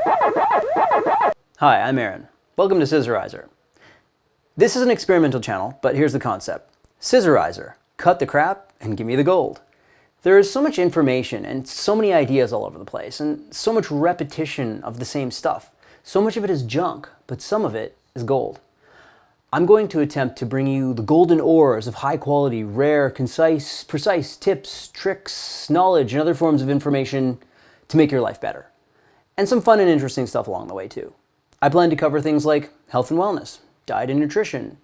Hi, I'm Aaron. Welcome to Scissorizer. This is an experimental channel, but here's the concept. Scissorizer, cut the crap and give me the gold. There is so much information and so many ideas all over the place, and so much repetition of the same stuff. So much of it is junk, but some of it is gold. I'm going to attempt to bring you the golden ores of high quality, rare, concise, precise tips, tricks, knowledge, and other forms of information to make your life better. And some fun and interesting stuff along the way too. I plan to cover things like health and wellness, diet and nutrition,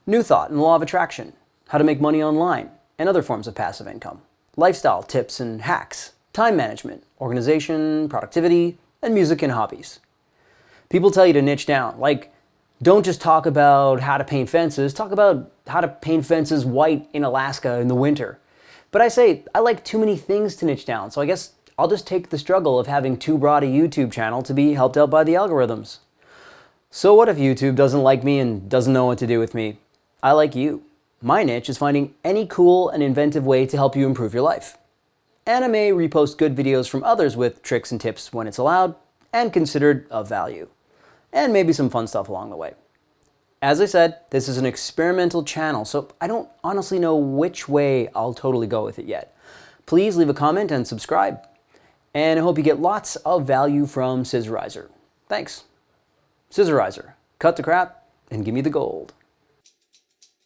new thought and law of attraction, how to make money online, and other forms of passive income, lifestyle tips and hacks, time management, organization, productivity, and music and hobbies. People tell you to niche down, like, don't just talk about how to paint fences, talk about how to paint fences white in Alaska in the winter. But I say, I like too many things to niche down, so I guess I'll just take the struggle of having too broad a YouTube channel to be helped out by the algorithms. So what if YouTube doesn't like me and doesn't know what to do with me? I like you. My niche is finding any cool and inventive way to help you improve your life. And I may repost good videos from others with tricks and tips when it's allowed and considered of value. And maybe some fun stuff along the way. As I said, this is an experimental channel, so I don't honestly know which way I'll totally go with it yet. Please leave a comment and subscribe. And I hope you get lots of value from Scissorizer. Thanks. Scissorizer, cut the crap and give me the gold.